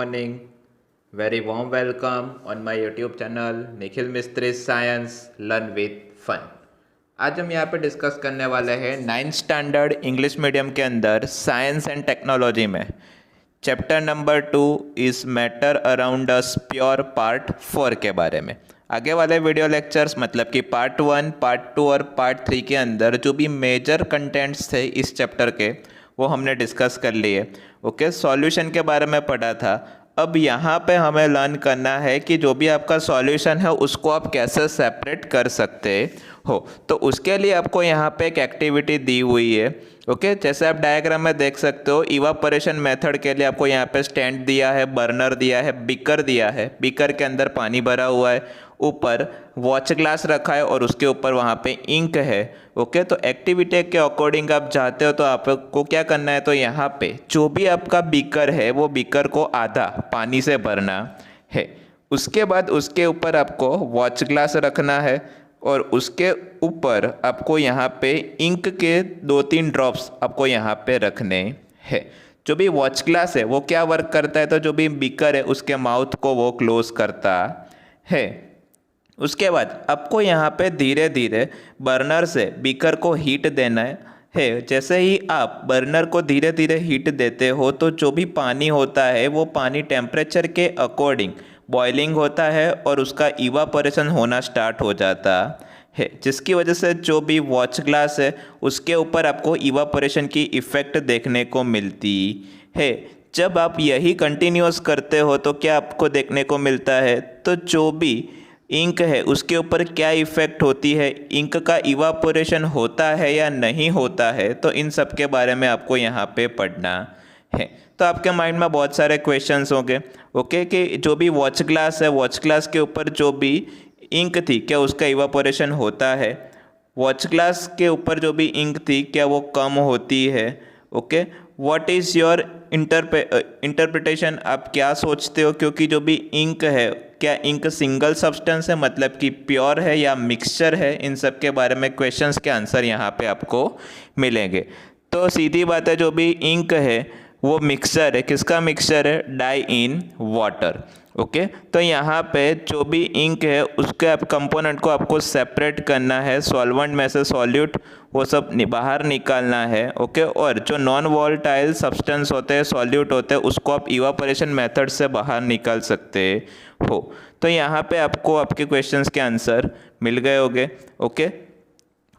morning. Very warm welcome on my YouTube channel Nikhil मिस्त्री science learn with fun. आज हम यहाँ पे डिस्कस करने वाले हैं 9th स्टैंडर्ड इंग्लिश मीडियम के अंदर साइंस एंड टेक्नोलॉजी में चैप्टर नंबर 2 इस matter around us pure part 4 के बारे में। आगे वाले वीडियो लेक्चर्स मतलब कि पार्ट 1, पार्ट 2 और पार्ट 3 के अंदर जो भी मेजर कंटेंट्स थे इस चैप्टर के वो हमने डिस्कस कर लिए। ओके, सॉल्यूशन के बारे में पढ़ा था। अब यहाँ पे हमें लर्न करना है कि जो भी आपका सॉल्यूशन है उसको आप कैसे सेपरेट कर सकते हो। तो उसके लिए आपको यहाँ पे एक एक्टिविटी दी हुई है। ओके, जैसे आप डायग्राम में देख सकते हो, इवापोरेशन मेथड के लिए आपको यहाँ पे स्टैंड दिया है, बर्नर दिया है, बीकर दिया है, बीकर के अंदर पानी भरा हुआ है, ऊपर वॉच ग्लास रखा है और उसके ऊपर वहाँ पे इंक है। ओके, तो एक्टिविटी के अकॉर्डिंग आप चाहते हो तो आपको क्या करना है, तो यहाँ पे जो भी आपका बीकर है वो बीकर को आधा पानी से भरना है। उसके बाद उसके ऊपर आपको वॉच ग्लास रखना है और उसके ऊपर आपको यहाँ पे इंक के 2-3 ड्रॉप्स आपको यहाँ पे रखने हैं। जो भी वॉच ग्लास है वो क्या वर्क करता है, तो जो भी बीकर है उसके माउथ को वो क्लोज करता है। उसके बाद आपको यहाँ पे धीरे धीरे बर्नर से बीकर को हीट देना है। जैसे ही आप बर्नर को धीरे धीरे हीट देते हो तो जो भी पानी होता है वो पानी टेम्परेचर के अकॉर्डिंग बॉइलिंग होता है और उसका इवापोरेशन होना स्टार्ट हो जाता है, जिसकी वजह से जो भी वॉच ग्लास है उसके ऊपर आपको इवापोरेशन की इफ़ेक्ट देखने को मिलती है। जब आप यही कंटिन्यूअस करते हो तो क्या आपको देखने को मिलता है, तो जो भी इंक है उसके ऊपर क्या इफ़ेक्ट होती है, इंक का इवापोरेशन होता है या नहीं होता है, तो इन सब के बारे में आपको यहाँ पे पढ़ना है। तो आपके माइंड में बहुत सारे क्वेश्चंस होंगे। ओके, कि जो भी वॉच ग्लास है, वॉच ग्लास के ऊपर जो भी इंक थी क्या उसका इवापोरेशन होता है, वॉच ग्लास के ऊपर जो भी इंक थी क्या वो कम होती है। Okay, what is your interpretation, आप क्या सोचते हो, क्योंकि जो भी इंक है क्या इंक सिंगल सब्सटेंस है मतलब कि प्योर है या मिक्सचर है, इन सब के बारे में क्वेश्चंस के आंसर यहाँ पे आपको मिलेंगे। तो सीधी बात है, जो भी इंक है वो मिक्सचर है, किसका मिक्सचर है, डाई इन वाटर। ओके, तो यहाँ पे जो भी इंक है उसके आप कंपोनेंट को आपको सेपरेट करना है, सॉल्वेंट में से सॉल्यूट वो सब बाहर निकालना है। ओके, और जो नॉन वॉलेटाइल सब्सटेंस होते हैं, सॉल्यूट होते हैं, उसको आप इवापोरेशन मेथड से बाहर निकाल सकते हो। तो यहाँ पे आपको आपके क्वेश्चंस के आंसर मिल गए होंगे। ओके,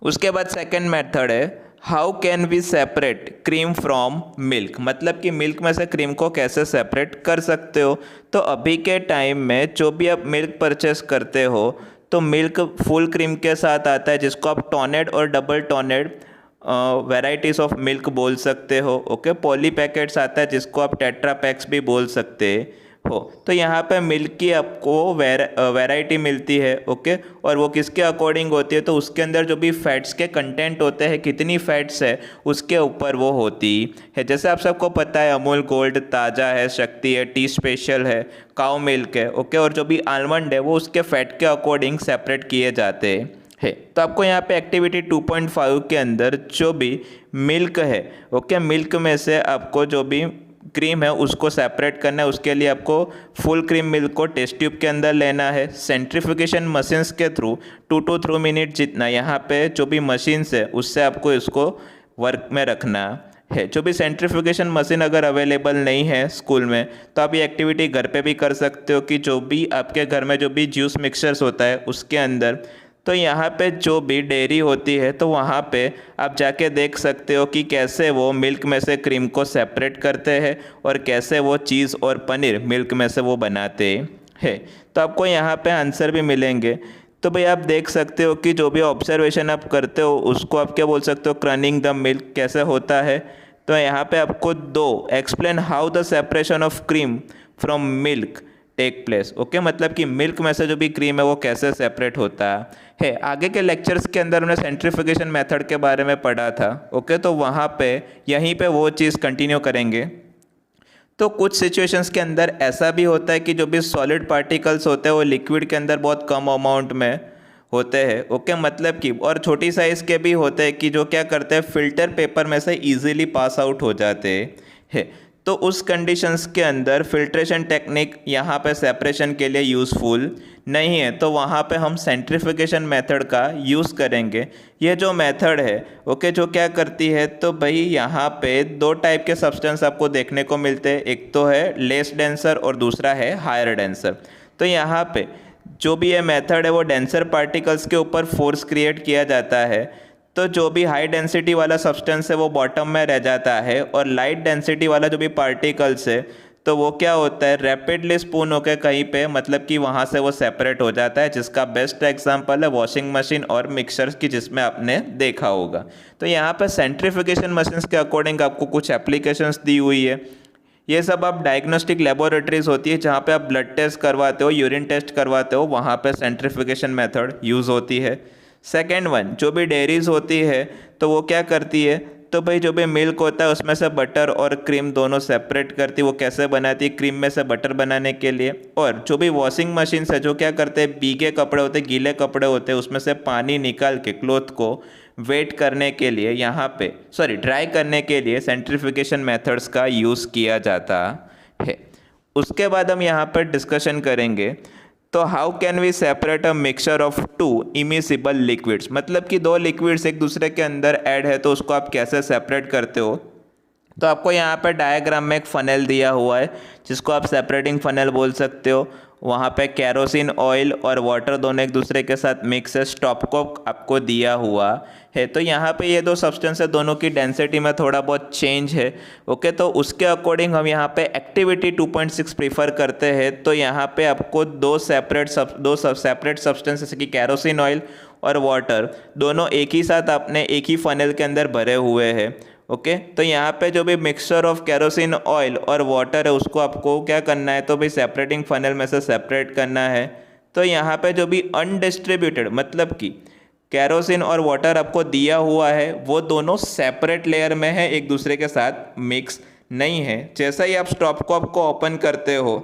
उसके बाद सेकेंड मेथड है how can we separate cream from milk, मतलब कि मिल्क में से क्रीम को कैसे सेपरेट कर सकते हो। तो अभी के टाइम में जो भी आप मिल्क परचेस करते हो तो मिल्क फुल क्रीम के साथ आता है, जिसको आप टोनेड और डबल टोनेड वेराइटीज़ ऑफ मिल्क बोल सकते हो। ओके, पॉली पैकेट्स आता है जिसको आप टेट्रा पैक्स भी बोल सकते हो। तो यहाँ पे मिल्क की आपको वैरायटी मिलती है। ओके, और वो किसके अकॉर्डिंग होती है, तो उसके अंदर जो भी फैट्स के कंटेंट होते हैं, कितनी फैट्स है उसके ऊपर वो होती है। जैसे आप सबको पता है अमूल गोल्ड ताज़ा है, शक्ति है, टी स्पेशल है, काउ मिल्क है। ओके, और जो भी आलमंड है वो उसके फैट के अकॉर्डिंग सेपरेट किए जाते है। तो आपको यहाँ पे एक्टिविटी 2.5 के अंदर जो भी मिल्क है, ओके, मिल्क में से आपको जो भी क्रीम है उसको सेपरेट करना है। उसके लिए आपको फुल क्रीम मिल्क को टेस्ट ट्यूब के अंदर लेना है, सेंट्रीफ्यूगेशन मशीन्स के थ्रू 2 to 3 मिनट जितना यहाँ पे जो भी मशीन्स है उससे आपको इसको वर्क में रखना है। जो भी सेंट्रीफ्यूगेशन मशीन अगर अवेलेबल नहीं है स्कूल में तो आप ये एक्टिविटी घर पे भी कर सकते हो, कि जो भी आपके घर में जो भी जूस मिक्सचर्स होता है उसके अंदर, तो यहाँ पे जो भी डेयरी होती है तो वहाँ पे आप जाके देख सकते हो कि कैसे वो मिल्क में से क्रीम को सेपरेट करते हैं और कैसे वो चीज़ और पनीर मिल्क में से वो बनाते हैं। तो आपको यहाँ पे आंसर भी मिलेंगे। तो भाई आप देख सकते हो कि जो भी ऑब्जर्वेशन आप करते हो उसको आप क्या बोल सकते हो, क्रनिंग द मिल्क कैसे होता है। तो यहाँ पे आपको 2 explain how the separation of cream from milk take place. Okay, मतलब कि मिल्क में से जो भी क्रीम है वो कैसे सेपरेट होता है। आगे के लेक्चर्स के अंदर हमने सेंट्रीफ्यूगेशन मेथड के बारे में पढ़ा था। ओके, तो वहाँ पे यहीं पे वो चीज़ कंटिन्यू करेंगे। तो कुछ सिचुएशंस के अंदर ऐसा भी होता है कि जो भी सॉलिड पार्टिकल्स होते हैं वो लिक्विड के अंदर बहुत कम अमाउंट में होते हैं। ओके, मतलब कि और छोटी साइज़ के भी होते हैं कि जो क्या करते हैं फिल्टर पेपर में से ईजिली पास आउट हो जाते हैं। तो उस कंडीशंस के अंदर फिल्ट्रेशन टेक्निक यहाँ पे सेपरेशन के लिए यूज़फुल नहीं है, तो वहाँ पे हम सेंट्रीफिकेशन मेथड का यूज़ करेंगे। ये जो मेथड है ओके, जो क्या करती है, तो भाई यहाँ पे दो टाइप के सब्सटेंस आपको देखने को मिलते हैं, एक तो है लेस डेंसर और दूसरा है हायर डेंसर। तो यहाँ पे जो भी ये मेथड है वो डेंसर पार्टिकल्स के ऊपर फोर्स क्रिएट किया जाता है, तो जो भी हाई डेंसिटी वाला सब्सटेंस है वो बॉटम में रह जाता है, और लाइट डेंसिटी वाला जो भी पार्टिकल्स है तो वो क्या होता है, रैपिडली स्पून होकर कहीं पे, मतलब कि वहाँ से वो सेपरेट हो जाता है, जिसका बेस्ट एग्जांपल है वॉशिंग मशीन और मिक्सर्स की, जिसमें आपने देखा होगा। तो यहाँ पे सेंट्रीफिकेशन मशीन्स के अकॉर्डिंग आपको कुछ एप्लीकेशंस दी हुई है। ये सब आप डायग्नोस्टिक लेबोरेटरीज होती है जहाँ पे आप ब्लड टेस्ट करवाते हो, यूरिन टेस्ट करवाते हो, वहाँ पे सेंट्रीफिकेशन मेथड यूज़ होती है। सेकेंड वन, जो भी डेयरीज होती है तो वो क्या करती है, तो भाई जो भी मिल्क होता है उसमें से बटर और क्रीम दोनों सेपरेट करती है। वो कैसे बनाती है, क्रीम में से बटर बनाने के लिए। और जो भी वॉशिंग मशीन है जो क्या करते हैं, भीगे कपड़े होते हैं, गीले कपड़े होते हैं, उसमें से पानी निकाल के क्लोथ को वेट करने के लिए, यहाँ पे ड्राई करने के लिए सेंट्रीफिकेशन मेथड्स का यूज़ किया जाता है। उसके बाद हम यहाँ पर डिस्कशन करेंगे, तो how can we separate a mixture of two immiscible liquids, मतलब कि दो लिक्विड्स एक दूसरे के अंदर ऐड है तो उसको आप कैसे सेपरेट करते हो। तो आपको यहाँ पे डायग्राम में एक फनेल दिया हुआ है जिसको आप सेपरेटिंग फनेल बोल सकते हो। वहाँ पे कैरोसिन ऑयल और वाटर दोनों एक दूसरे के साथ मिक्स है, स्टॉपकॉक आपको दिया हुआ है। तो यहाँ पे ये दो सब्सटेंस है, दोनों की डेंसिटी में थोड़ा बहुत चेंज है ओके, तो उसके अकॉर्डिंग हम यहाँ पे एक्टिविटी 2.6 प्रीफर करते हैं। तो यहाँ पे आपको दो सेपरेट सब्सटेंस जैसे कि कैरोसिन ऑयल और वाटर दोनों एक ही साथ आपने एक ही फनेल के अंदर भरे हुए हैं ओके। तो यहाँ पे जो भी मिक्सचर ऑफ कैरोसिन ऑयल और वाटर है उसको आपको क्या करना है, तो भाई सेपरेटिंग फनेल में से सेपरेट करना है। तो यहाँ पे जो भी अनडिस्ट्रीब्यूटेड, मतलब कि कैरोसिन और वाटर आपको दिया हुआ है वो दोनों सेपरेट लेयर में है, एक दूसरे के साथ मिक्स नहीं है। जैसा ही आप स्टॉपकॉक को ओपन करते हो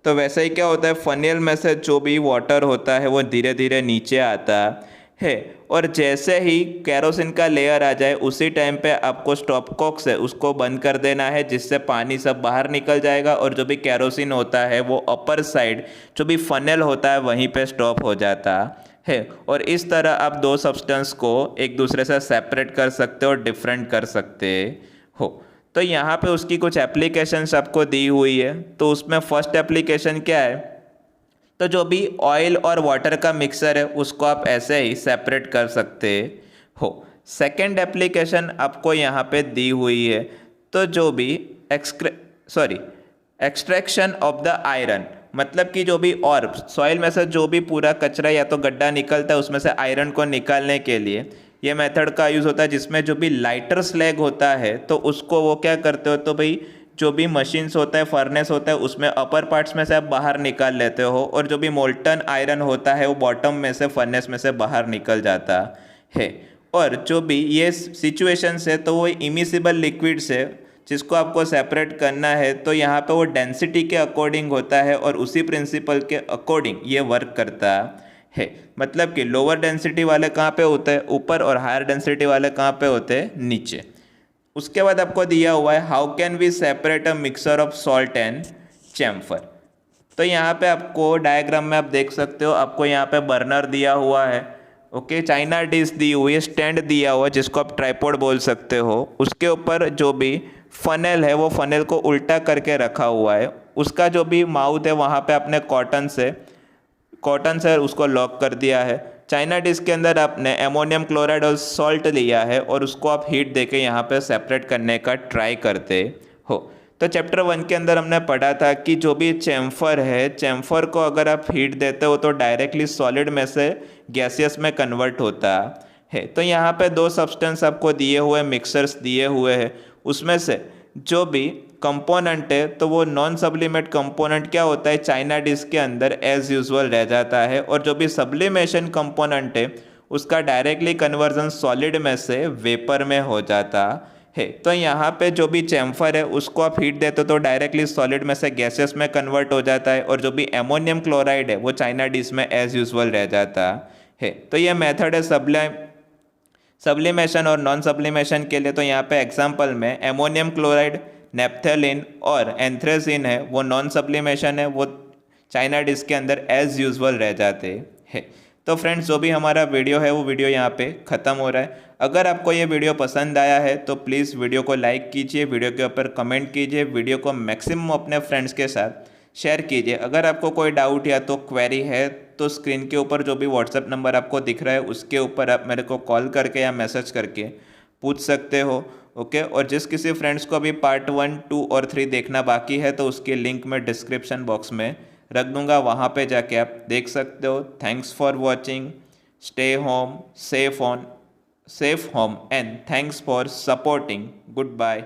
तो वैसे ही क्या होता है, फनेल में से जो भी वाटर होता है वो धीरे धीरे नीचे आता है, और जैसे ही कैरोसिन का लेयर आ जाए उसी टाइम पे आपको स्टॉपकॉक से उसको बंद कर देना है, जिससे पानी सब बाहर निकल जाएगा और जो भी कैरोसिन होता है वो अपर साइड जो भी फनेल होता है वहीं पे स्टॉप हो जाता है। और इस तरह आप दो सब्सटेंस को एक दूसरे से सेपरेट कर सकते हो और डिफरेंट कर सकते हो। तो यहाँ पे उसकी कुछ एप्लीकेशंस आपको दी हुई है। तो उसमें फर्स्ट एप्लीकेशन क्या है, तो जो भी ऑयल और वाटर का मिक्सर है उसको आप ऐसे ही सेपरेट कर सकते हो। सेकेंड एप्लीकेशन आपको यहाँ पे दी हुई है, तो जो भी एक्सट्रैक्शन ऑफ द आयरन, मतलब कि जो भी और सॉइल में से जो भी पूरा कचरा या तो गड्ढा निकलता है उसमें से आयरन को निकालने के लिए ये मेथड का यूज़ होता है, जिसमें जो भी लाइटर स्लैग होता है तो उसको वो क्या करते हो, तो भाई जो भी मशीन्स होता है, फर्नेस होता है, उसमें अपर पार्ट्स में से आप बाहर निकाल लेते हो, और जो भी मोल्टन आयरन होता है वो बॉटम में से फर्नेस में से बाहर निकल जाता है। और जो भी ये सिचुएशंस है तो वो इमिसिबल लिक्विड्स है जिसको आपको सेपरेट करना है। तो यहाँ पे वो डेंसिटी के अकॉर्डिंग होता है और उसी प्रिंसिपल के अकॉर्डिंग ये वर्क करता है। मतलब कि लोअर डेंसिटी वाले कहाँ पे होते हैं, ऊपर, और हायर डेंसिटी वाले कहाँ पे होते हैं, नीचे। उसके बाद आपको दिया हुआ है how can we separate a mixer of salt and camphor. तो यहाँ पे आपको डायग्राम में आप देख सकते हो, आपको यहाँ पे बर्नर दिया हुआ है ओके, चाइना डिश दी हुई है, स्टैंड दिया हुआ है जिसको आप ट्राइपॉड बोल सकते हो। उसके ऊपर जो भी फनेल है वो फनेल को उल्टा करके रखा हुआ है, उसका जो भी माउथ है वहाँ पे आपने कॉटन से उसको लॉक कर दिया है। चाइना डिश के अंदर आपने एमोनियम क्लोराइड और सॉल्ट लिया है और उसको आप हीट देके यहाँ पे सेपरेट करने का ट्राई करते हो। तो चैप्टर 1 के अंदर हमने पढ़ा था कि जो भी चैम्फर है, चैम्फर को अगर आप हीट देते हो तो डायरेक्टली सॉलिड में से गैसियस में कन्वर्ट होता है। तो यहाँ पे दो सब्सटेंस आपको दिए हुए, मिक्सर्स दिए हुए हैं, उसमें से जो भी कंपोनेंट है तो वो नॉन सब्लिमेट कंपोनेंट क्या होता है, चाइना डिश के अंदर एज यूजुअल रह जाता है, और जो भी सब्लिमेशन कंपोनेंट है उसका डायरेक्टली कन्वर्जन सॉलिड में से वेपर में हो जाता है। तो यहाँ पे जो भी चैम्फर है उसको आप हीट देते हो तो डायरेक्टली सॉलिड में से गैसेस में कन्वर्ट हो जाता है, और जो भी एमोनियम क्लोराइड है वो चाइना डिश में एज यूजुअल रह जाता है। तो ये मेथड है सब्लिमेशन और नॉन सब्लिमेशन के लिए। तो यहाँ पे एग्जांपल में एमोनियम क्लोराइड नेप्थेलिन और एंथ्रेसिन है वो नॉन सब्लिमेशन है, वो चाइना डिश के अंदर एज यूजुअल रह जाते हैं। तो फ्रेंड्स, जो भी हमारा वीडियो है वो वीडियो यहाँ पे ख़त्म हो रहा है। अगर आपको ये वीडियो पसंद आया है तो प्लीज़ वीडियो को लाइक कीजिए, वीडियो के ऊपर कमेंट कीजिए, वीडियो को मैक्सिमम अपने फ्रेंड्स के साथ शेयर कीजिए। अगर आपको कोई डाउट या तो क्वेरी है तो स्क्रीन के ऊपर जो भी व्हाट्सएप नंबर आपको दिख रहा है उसके ऊपर आप मेरे को कॉल करके या मैसेज करके पूछ सकते हो। ओके, और जिस किसी फ्रेंड्स को अभी पार्ट 1, 2 और 3 देखना बाकी है तो उसकी लिंक मैं डिस्क्रिप्शन बॉक्स में रख दूंगा, वहाँ पे जाके आप देख सकते हो। Thanks for watching, stay home, safe home, and thanks for supporting. Good bye.